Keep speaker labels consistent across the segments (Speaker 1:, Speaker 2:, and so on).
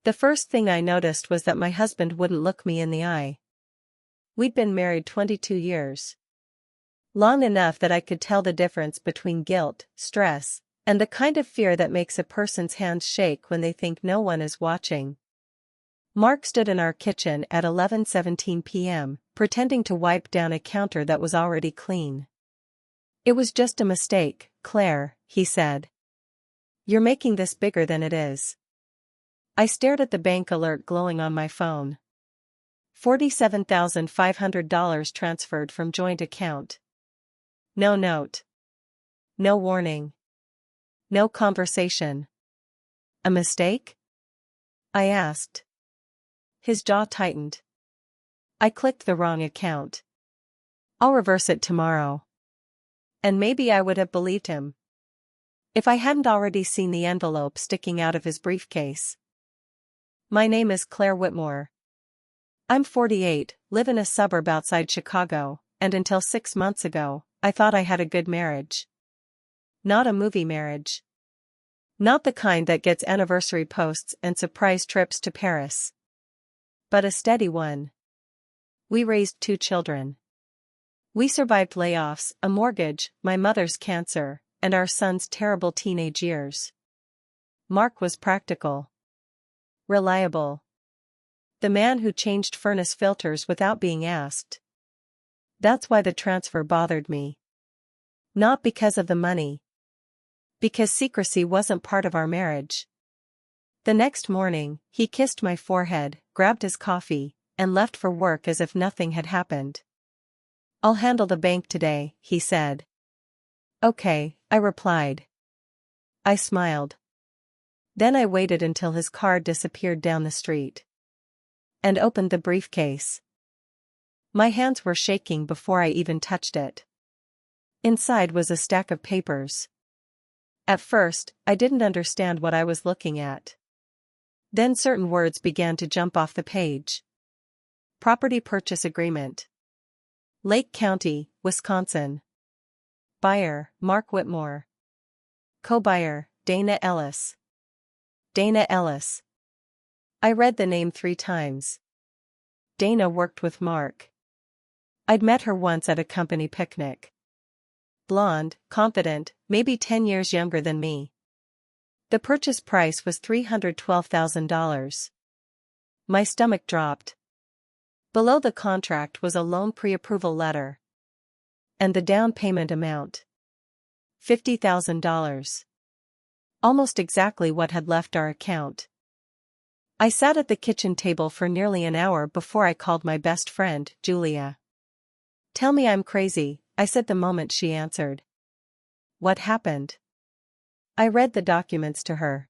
Speaker 1: The first thing I noticed was that my husband wouldn't look me in the eye. We'd been married 22 years. Long enough that I could tell the difference between guilt, stress, and the kind of fear that makes a person's hands shake when they think no one is watching. Mark stood in our kitchen at 11:17 p.m., pretending to wipe down a counter that was already clean. "It was just a mistake, Claire," he said. "You're making this bigger than it is." I stared at the bank alert glowing on my phone. $47,500 transferred from joint account. No note. No warning. No conversation. A mistake? I asked. His jaw tightened. I clicked the wrong account. "I'll reverse it tomorrow." And maybe I would have believed him if I hadn't already seen the envelope sticking out of his briefcase. "My name is Claire Whitmore. I'm 48, live in a suburb outside Chicago, and until 6 months ago, I thought I had a good marriage. Not a movie marriage. Not the kind that gets anniversary posts and surprise trips to Paris. But a steady one. We raised 2 children. We survived layoffs, a mortgage, my mother's cancer, and our son's terrible teenage years." Mark was practical. Reliable. The man who changed furnace filters without being asked. That's why the transfer bothered me. Not because of the money. Because secrecy wasn't part of our marriage. The next morning, he kissed my forehead, grabbed his coffee, and left for work as if nothing had happened. "I'll handle the bank today," he said. "Okay," I replied. I smiled. Then I waited until his car disappeared down the street. And opened the briefcase. My hands were shaking before I even touched it. Inside was a stack of papers. At first, I didn't understand what I was looking at. Then certain words began to jump off the page. Property purchase agreement. Lake County, Wisconsin. Buyer, Mark Whitmore. Co-buyer, Dana Ellis. Dana Ellis. I read the name 3 times. Dana worked with Mark. I'd met her once at a company picnic. Blonde, confident, maybe 10 years younger than me. The purchase price was $312,000. My stomach dropped. Below the contract was a loan pre-approval letter. And the down payment amount. $50,000. Almost exactly what had left our account. I sat at the kitchen table for nearly an hour before I called my best friend, Julia. "Tell me I'm crazy," I said the moment she answered. "What happened?" I read the documents to her.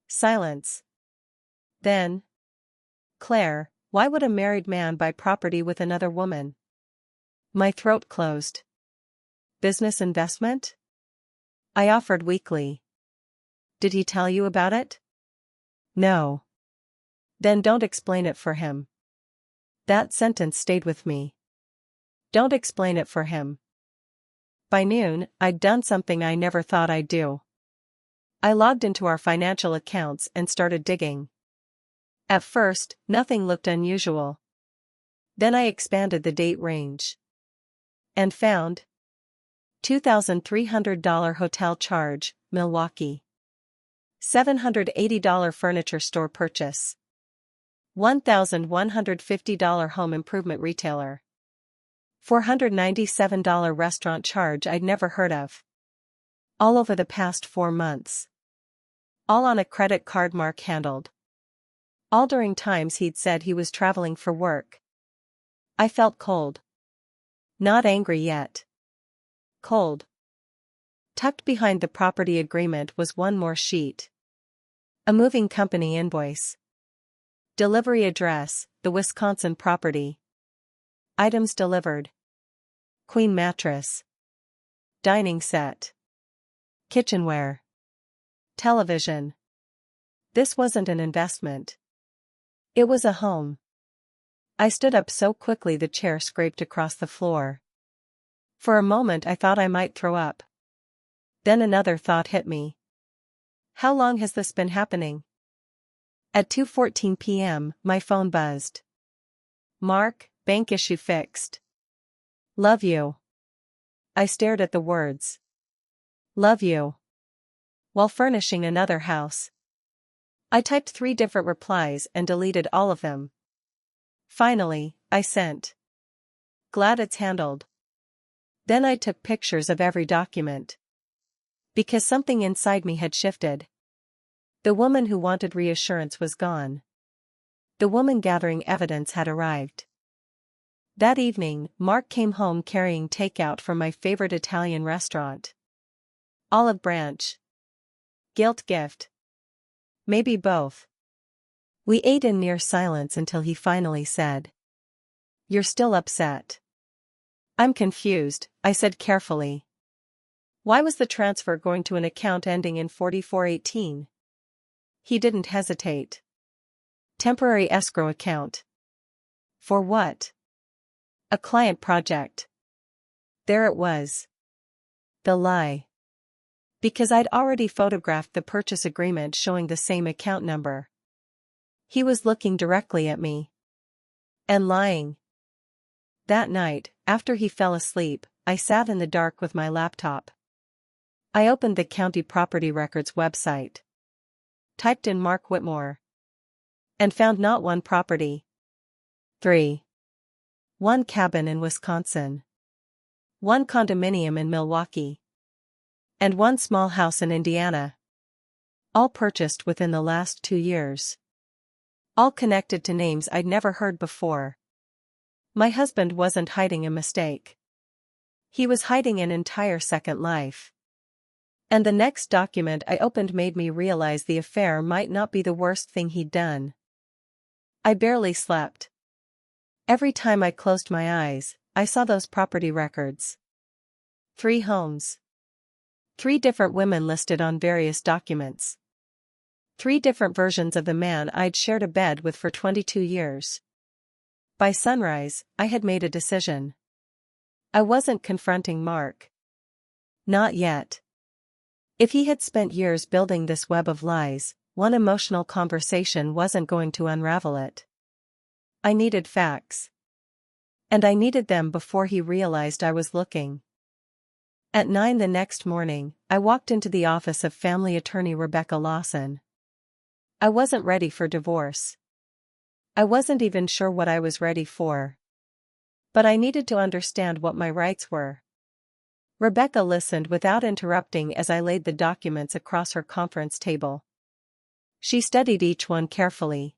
Speaker 1: Silence. Then, "Claire, why would a married man buy property with another woman?" My throat closed. "Business investment?" I offered weakly. "Did he tell you about it?" "No." "Then don't explain it for him." That sentence stayed with me. Don't explain it for him. By noon, I'd done something I never thought I'd do. I logged into our financial accounts and started digging. At first, nothing looked unusual. Then I expanded the date range. And found $2,300 hotel charge, Milwaukee. $780 furniture store purchase. $1,150 home improvement retailer. $497 restaurant charge I'd never heard of. All over the past 4 months. All on a credit card Mark handled. All during times he'd said he was traveling for work. I felt cold. Not angry yet. Cold. Tucked behind the property agreement was one more sheet. A moving company invoice. Delivery address, the Wisconsin property. Items delivered. Queen mattress. Dining set. Kitchenware. Television. This wasn't an investment. It was a home. I stood up so quickly the chair scraped across the floor. For a moment I thought I might throw up. Then another thought hit me. How long has this been happening? At 2:14 p.m., my phone buzzed. Mark, bank issue fixed. Love you. I stared at the words. Love you. While furnishing another house. I typed 3 different replies and deleted all of them. Finally, I sent. Glad it's handled. Then I took pictures of every document. Because something inside me had shifted. The woman who wanted reassurance was gone. The woman gathering evidence had arrived. That evening, Mark came home carrying takeout from my favorite Italian restaurant. Olive branch. Guilt gift. Maybe both. We ate in near silence until he finally said. You're still upset. I'm confused, I said carefully. Why was the transfer going to an account ending in 4418? He didn't hesitate. Temporary escrow account. For what? A client project. There it was. The lie. Because I'd already photographed the purchase agreement showing the same account number. He was looking directly at me. And lying. That night, after he fell asleep, I sat in the dark with my laptop. I opened the county property records website. Typed in Mark Whitmore. And found not one property. 3. 1 cabin in Wisconsin. 1 condominium in Milwaukee. And 1 small house in Indiana. All purchased within the last 2 years. All connected to names I'd never heard before. My husband wasn't hiding a mistake. He was hiding an entire second life. And the next document I opened made me realize the affair might not be the worst thing he'd done. I barely slept. Every time I closed my eyes, I saw those property records. 3 homes. 3 different women listed on various documents. 3 different versions of the man I'd shared a bed with for 22 years. By sunrise, I had made a decision. I wasn't confronting Mark. Not yet. If he had spent years building this web of lies, one emotional conversation wasn't going to unravel it. I needed facts. And I needed them before he realized I was looking. At 9 the next morning, I walked into the office of family attorney Rebecca Lawson. I wasn't ready for divorce. I wasn't even sure what I was ready for. But I needed to understand what my rights were. Rebecca listened without interrupting as I laid the documents across her conference table. She studied each one carefully.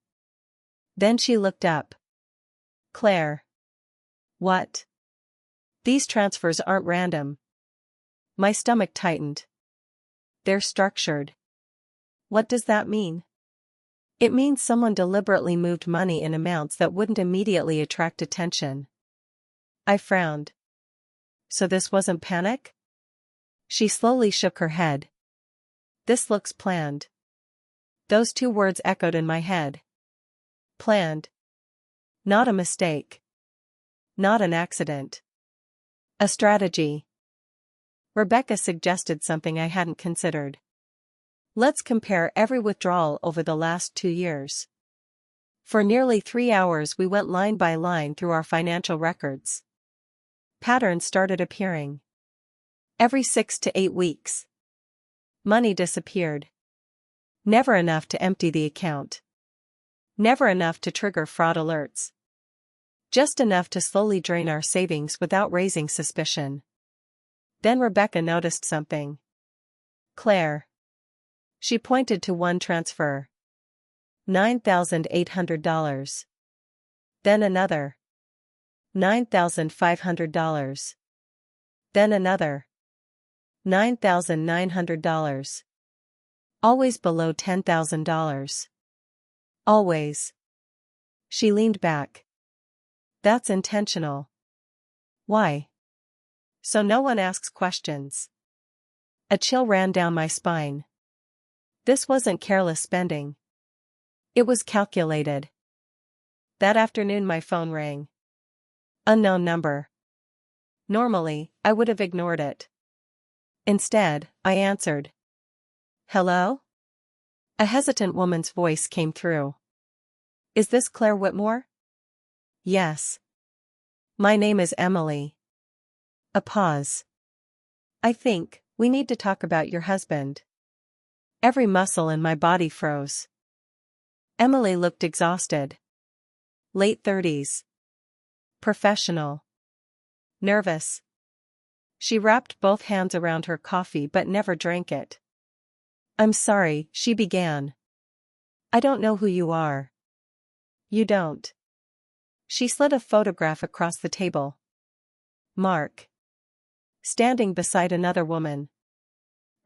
Speaker 1: Then she looked up. Claire. What? These transfers aren't random. My stomach tightened. They're structured. What does that mean? It means someone deliberately moved money in amounts that wouldn't immediately attract attention. I frowned. So this wasn't panic? She slowly shook her head. This looks planned. Those 2 words echoed in my head. Planned. Not a mistake. Not an accident. A strategy. Rebecca suggested something I hadn't considered. Let's compare every withdrawal over the last 2 years. For nearly 3 hours we went line by line through our financial records. Patterns started appearing. Every 6 to 8 weeks. Money disappeared. Never enough to empty the account. Never enough to trigger fraud alerts. Just enough to slowly drain our savings without raising suspicion. Then Rebecca noticed something. Claire. She pointed to one transfer. $9,800. Then another. $9,500. Then another. $9,900. Always below $10,000. Always. She leaned back. That's intentional. Why? So no one asks questions. A chill ran down my spine. This wasn't careless spending. It was calculated. That afternoon my phone rang. Unknown number. Normally, I would have ignored it. Instead, I answered. Hello? A hesitant woman's voice came through. Is this Claire Whitmore? Yes. My name is Emily. A pause. I think we need to talk about your husband. Every muscle in my body froze. Emily looked exhausted. Late 30s. Professional. Nervous. She wrapped both hands around her coffee but never drank it. I'm sorry, she began. I don't know who you are. You don't. She slid a photograph across the table. Mark. Standing beside another woman.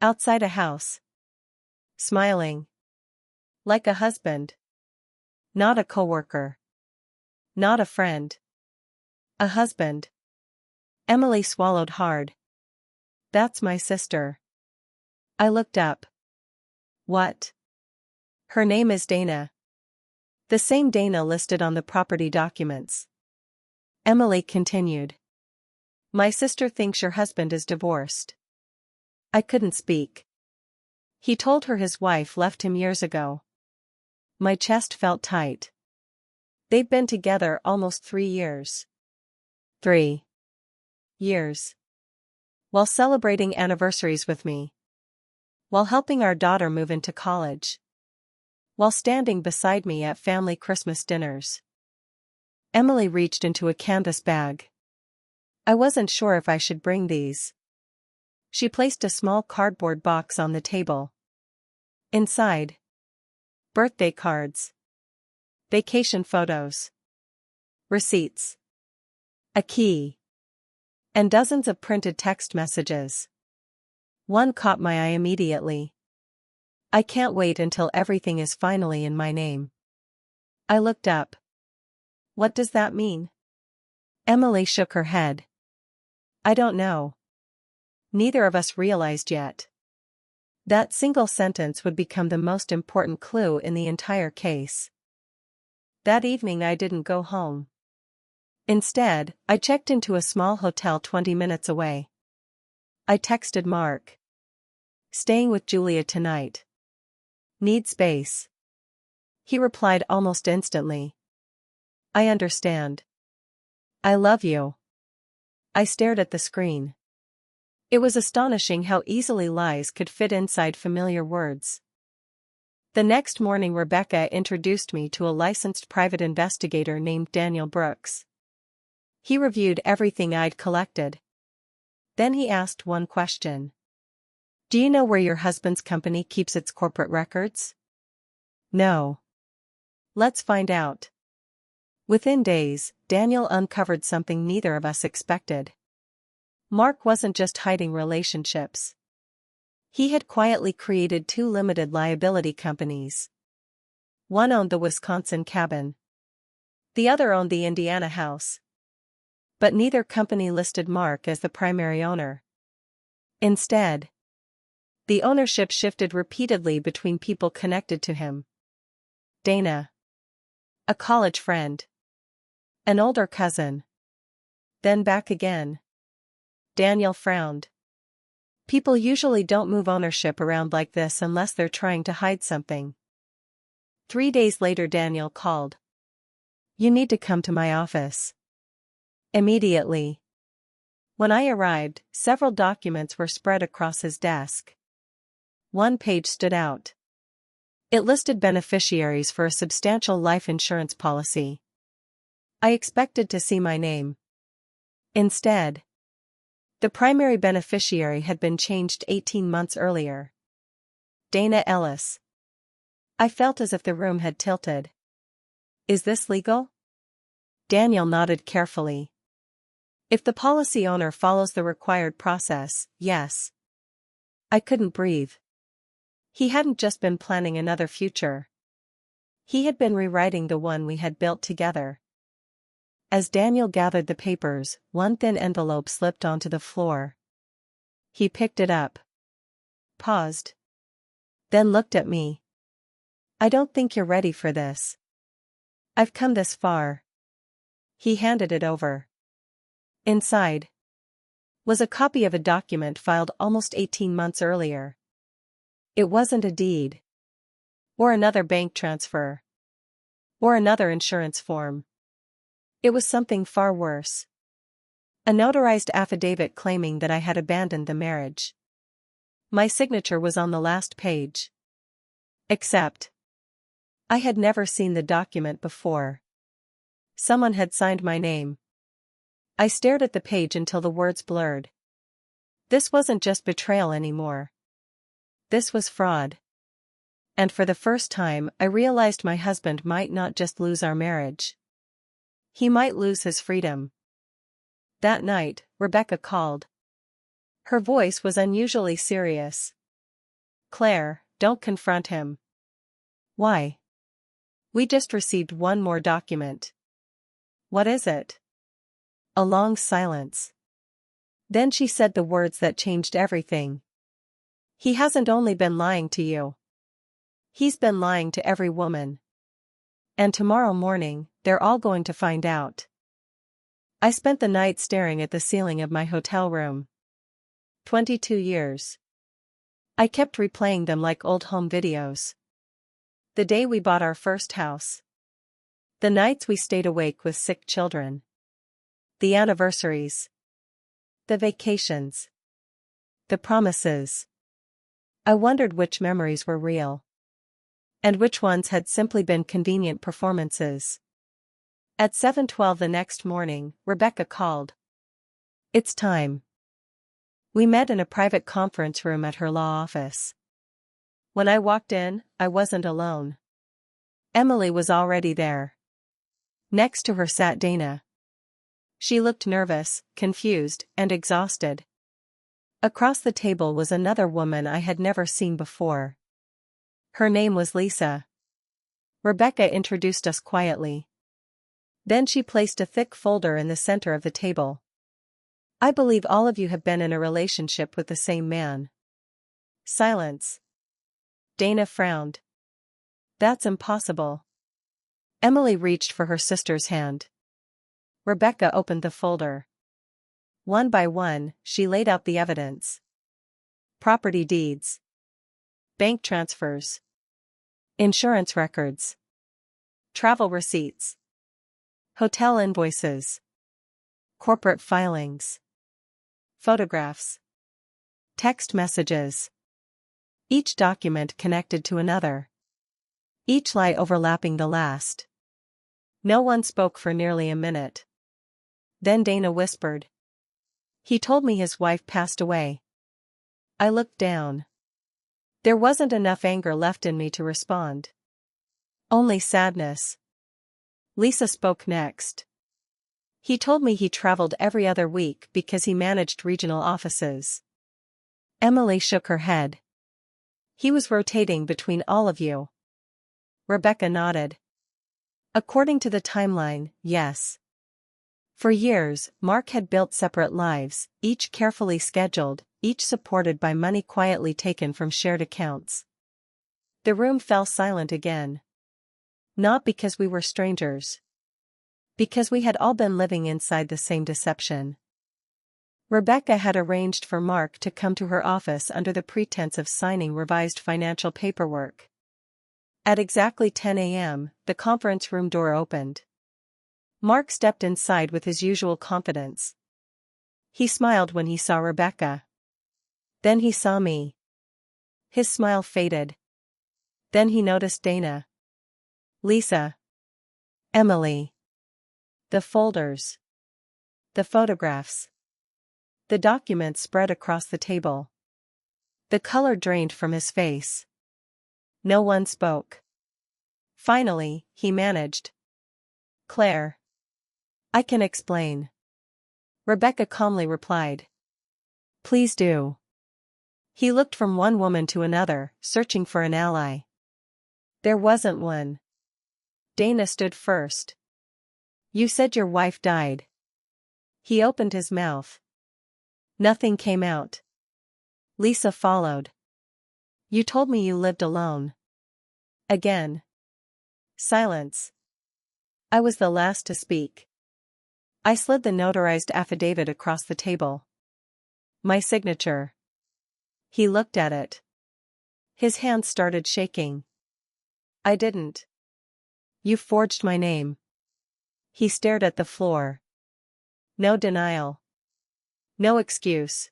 Speaker 1: Outside a house. Smiling. Like a husband. Not a coworker. Not a friend. A husband. Emily swallowed hard. That's my sister. I looked up. What? Her name is Dana. The same Dana listed on the property documents. Emily continued. My sister thinks your husband is divorced. I couldn't speak. He told her his wife left him years ago. My chest felt tight. They've been together almost 3 years. 3 years. While celebrating anniversaries with me. While helping our daughter move into college. While standing beside me at family Christmas dinners. Emily reached into a canvas bag. I wasn't sure if I should bring these. She placed a small cardboard box on the table. Inside. Birthday cards. Vacation photos. Receipts. A key. And dozens of printed text messages. One caught my eye immediately. I can't wait until everything is finally in my name. I looked up. What does that mean? Emily shook her head. I don't know. Neither of us realized yet. That single sentence would become the most important clue in the entire case. That evening I didn't go home. Instead, I checked into a small hotel 20 minutes away. I texted Mark. Staying with Julia tonight. Need space. He replied almost instantly. I understand. I love you. I stared at the screen. It was astonishing how easily lies could fit inside familiar words. The next morning Rebecca introduced me to a licensed private investigator named Daniel Brooks. He reviewed everything I'd collected. Then he asked one question. Do you know where your husband's company keeps its corporate records? No. Let's find out. Within days, Daniel uncovered something neither of us expected. Mark wasn't just hiding relationships. He had quietly created 2 limited liability companies. One owned the Wisconsin cabin. The other owned the Indiana house. But neither company listed Mark as the primary owner. Instead, the ownership shifted repeatedly between people connected to him. Dana. A college friend. An older cousin. Then back again. Daniel frowned. People usually don't move ownership around like this unless they're trying to hide something. 3 days later Daniel called. You need to come to my office. Immediately. When I arrived, several documents were spread across his desk. One page stood out. It listed beneficiaries for a substantial life insurance policy. I expected to see my name. Instead, the primary beneficiary had been changed 18 months earlier. Dana Ellis. I felt as if the room had tilted. Is this legal? Daniel nodded carefully. If the policy owner follows the required process, yes. I couldn't breathe. He hadn't just been planning another future. He had been rewriting the one we had built together. As Daniel gathered the papers, one thin envelope slipped onto the floor. He picked it up. Paused. Then looked at me. I don't think you're ready for this. I've come this far. He handed it over. Inside was a copy of a document filed almost 18 months earlier. It wasn't a deed. Or another bank transfer. Or another insurance form. It was something far worse. A notarized affidavit claiming that I had abandoned the marriage. My signature was on the last page. Except, I had never seen the document before. Someone had signed my name. I stared at the page until the words blurred. This wasn't just betrayal anymore. This was fraud. And for the first time, I realized my husband might not just lose our marriage. He might lose his freedom. That night, Rebecca called. Her voice was unusually serious. Claire, don't confront him. Why? We just received one more document. What is it? A long silence. Then she said the words that changed everything. He hasn't only been lying to you. He's been lying to every woman. And tomorrow morning, they're all going to find out. I spent the night staring at the ceiling of my hotel room. 22 years. I kept replaying them like old home videos. The day we bought our first house. The nights we stayed awake with sick children. The anniversaries. The vacations. The promises. I wondered which memories were real. And which ones had simply been convenient performances. At 7:12 the next morning, Rebecca called. It's time. We met in a private conference room at her law office. When I walked in, I wasn't alone. Emily was already there. Next to her sat Dana. She looked nervous, confused, and exhausted. Across the table was another woman I had never seen before. Her name was Lisa. Rebecca introduced us quietly. Then she placed a thick folder in the center of the table. I believe all of you have been in a relationship with the same man. Silence. Dana frowned. That's impossible. Emily reached for her sister's hand. Rebecca opened the folder. One by one, she laid out the evidence. Property deeds. Bank transfers. Insurance records. Travel receipts. Hotel invoices. Corporate filings. Photographs. Text messages. Each document connected to another. Each lie overlapping the last. No one spoke for nearly a minute. Then Dana whispered. He told me his wife passed away. I looked down. There wasn't enough anger left in me to respond. Only sadness. Lisa spoke next. He told me he traveled every other week because he managed regional offices. Emily shook her head. He was rotating between all of you. Rebecca nodded. According to the timeline, yes. For years, Mark had built separate lives, each carefully scheduled, each supported by money quietly taken from shared accounts. The room fell silent again. Not because we were strangers. Because we had all been living inside the same deception. Rebecca had arranged for Mark to come to her office under the pretense of signing revised financial paperwork. At exactly 10 a.m., the conference room door opened. Mark stepped inside with his usual confidence. He smiled when he saw Rebecca. Then he saw me. His smile faded. Then he noticed Dana. Lisa. Emily. The folders. The photographs. The documents spread across the table. The color drained from his face. No one spoke. Finally, he managed. Claire. I can explain. Rebecca calmly replied. Please do. He looked from one woman to another, searching for an ally. There wasn't one. Dana stood first. You said your wife died. He opened his mouth. Nothing came out. Lisa followed. You told me you lived alone. Again. Silence. I was the last to speak. I slid the notarized affidavit across the table. My signature. He looked at it. His hands started shaking. I didn't. You forged my name. He stared at the floor. No denial. No excuse.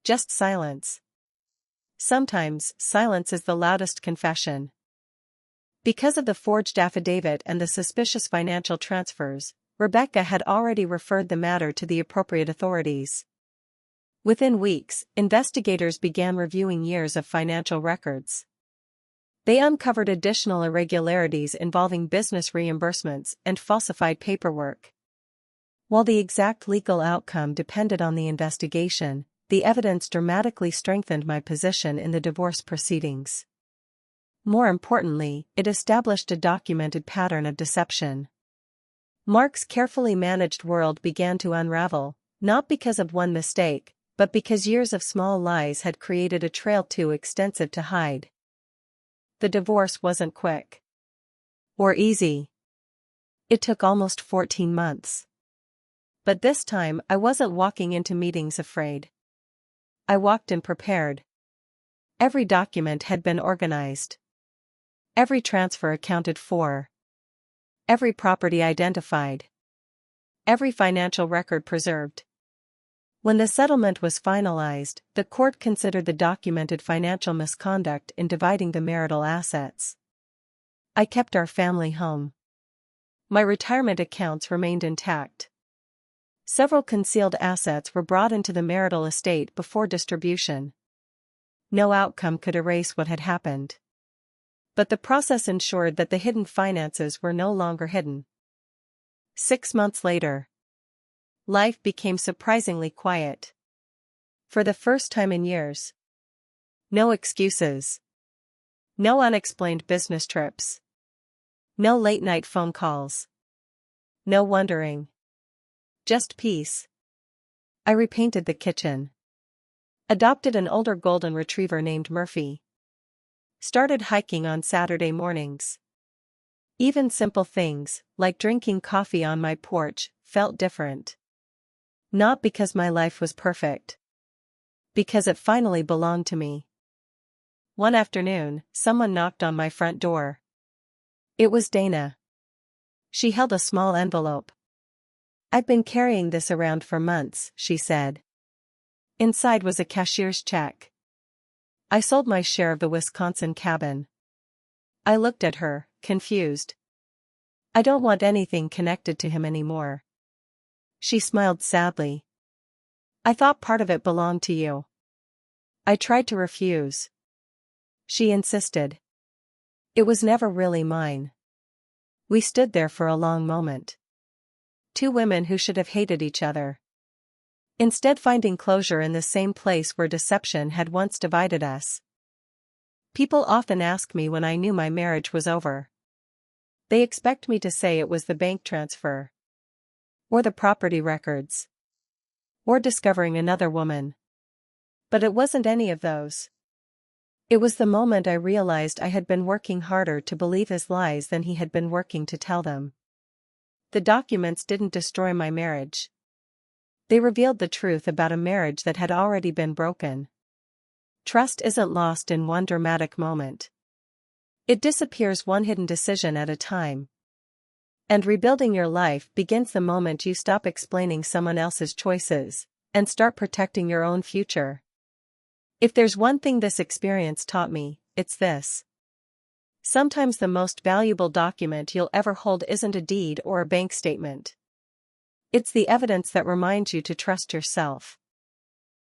Speaker 1: Just silence. Sometimes, silence is the loudest confession. Because of the forged affidavit and the suspicious financial transfers, Rebecca had already referred the matter to the appropriate authorities. Within weeks, investigators began reviewing years of financial records. They uncovered additional irregularities involving business reimbursements and falsified paperwork. While the exact legal outcome depended on the investigation, the evidence dramatically strengthened my position in the divorce proceedings. More importantly, it established a documented pattern of deception. Mark's carefully managed world began to unravel, not because of one mistake, but because years of small lies had created a trail too extensive to hide. The divorce wasn't quick. Or easy. It took almost 14 months. But this time I wasn't walking into meetings afraid. I walked in prepared. Every document had been organized. Every transfer accounted for. Every property identified. Every financial record preserved. When the settlement was finalized, the court considered the documented financial misconduct in dividing the marital assets. I kept our family home. My retirement accounts remained intact. Several concealed assets were brought into the marital estate before distribution. No outcome could erase what had happened. But the process ensured that the hidden finances were no longer hidden. 6 months later, life became surprisingly quiet. For the first time in years. No excuses. No unexplained business trips. No late-night phone calls. No wondering. Just peace. I repainted the kitchen. Adopted an older golden retriever named Murphy. Started hiking on Saturday mornings. Even simple things, like drinking coffee on my porch, felt different. Not because my life was perfect. Because it finally belonged to me. One afternoon, someone knocked on my front door. It was Dana. She held a small envelope. "I've been carrying this around for months," she said. Inside was a cashier's check. I sold my share of the Wisconsin cabin. I looked at her, confused. "I don't want anything connected to him anymore." She smiled sadly. "I thought part of it belonged to you." I tried to refuse. She insisted. "It was never really mine." We stood there for a long moment. Two women who should have hated each other. Instead finding closure in the same place where deception had once divided us. People often ask me when I knew my marriage was over. They expect me to say it was the bank transfer. Or the property records. Or discovering another woman. But it wasn't any of those. It was the moment I realized I had been working harder to believe his lies than he had been working to tell them. The documents didn't destroy my marriage. They revealed the truth about a marriage that had already been broken. Trust isn't lost in one dramatic moment. It disappears one hidden decision at a time. And rebuilding your life begins the moment you stop explaining someone else's choices, and start protecting your own future. If there's one thing this experience taught me, it's this. Sometimes the most valuable document you'll ever hold isn't a deed or a bank statement. It's the evidence that reminds you to trust yourself.